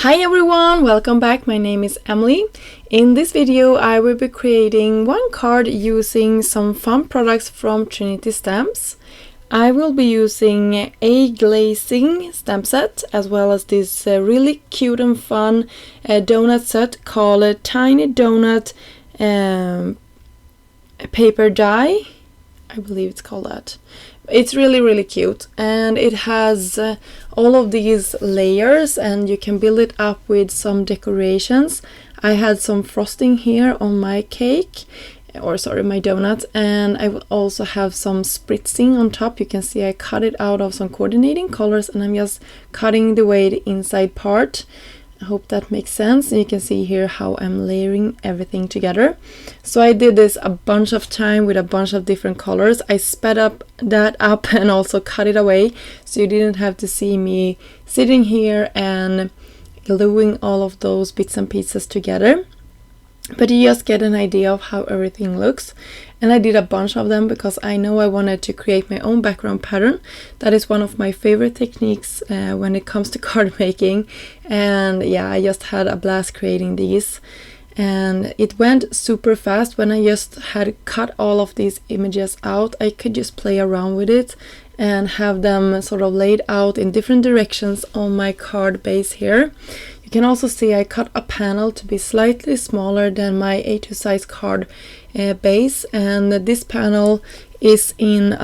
Hi everyone, welcome back. My name is Emelie. In this video I will be creating one card using some fun products from Trinity stamps. I will be using a glazing stamp set as well as this really cute and fun donut set called Tiny Donut Paper Die. I believe it's called that. It's really cute, and it has all of these layers and you can build it up with some decorations. I had some frosting here on my cake, or sorry, my donut, and I will also have some spritzing on top. You can see I cut it out of some coordinating colors and I'm just cutting away the inside part. I hope that makes sense. And you can see here how I'm layering everything together. So I did this a bunch of time with a bunch of different colors. I sped up that up and also cut it away, so you didn't have to see me sitting here and gluing all of those bits and pieces together. But you just get an idea of how everything looks. And I did a bunch of them because I know I wanted to create my own background pattern. That is one of my favorite techniques when it comes to card making. And yeah, I just had a blast creating these. And it went super fast. When I just had cut all of these images out, I could just play around with it and have them sort of laid out in different directions on my card base here. You can also see I cut a panel to be slightly smaller than my A2 size card base, and this panel is in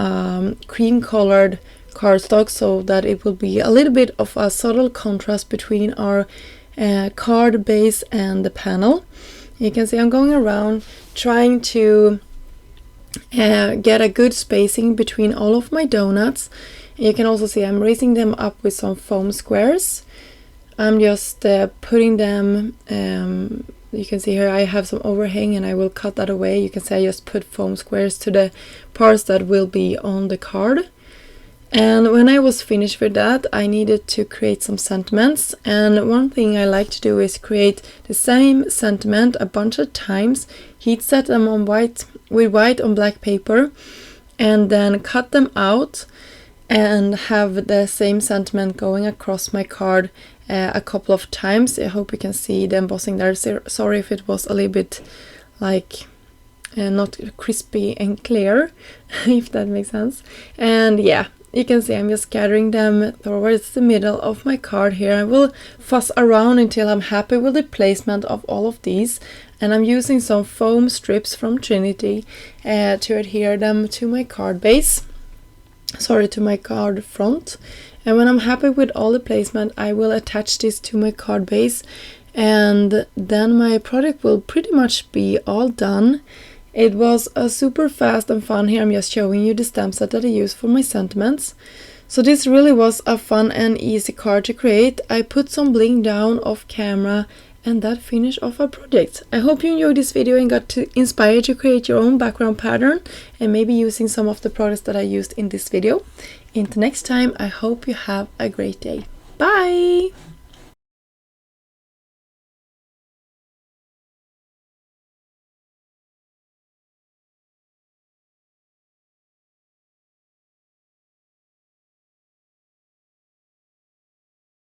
cream colored cardstock, so that it will be a little bit of a subtle contrast between our card base and the panel. You can see I'm going around trying to get a good spacing between all of my donuts. You can also see I'm raising them up with some foam squares. I'm just putting them, you can see here I have some overhang and I will cut that away. You can see I just put foam squares to the parts that will be on the card. And when I was finished with that, I needed to create some sentiments. And one thing I like to do is create the same sentiment a bunch of times, heat set them on white on black paper, and then cut them out and have the same sentiment going across my card a couple of times. I hope you can see the embossing there. Sorry if it was a little bit like not crispy and clear, if that makes sense. And yeah, you can see I'm just scattering them towards the middle of my card here. I will fuss around until I'm happy with the placement of all of these. And I'm using some foam strips from Trinity to adhere them to my card base. Sorry, to my card front. And when I'm happy with all the placement, I will attach this to my card base, and then my project will pretty much be all done. It was a super fast and fun. Here I'm just showing you the stamp set that I use for my sentiments. So this really was a fun and easy card to create. I put some bling down off camera, and that finished off our project. I hope you enjoyed this video and got inspired to create your own background pattern and maybe using some of the products that I used in this video. Until next time, I hope you have a great day. Bye!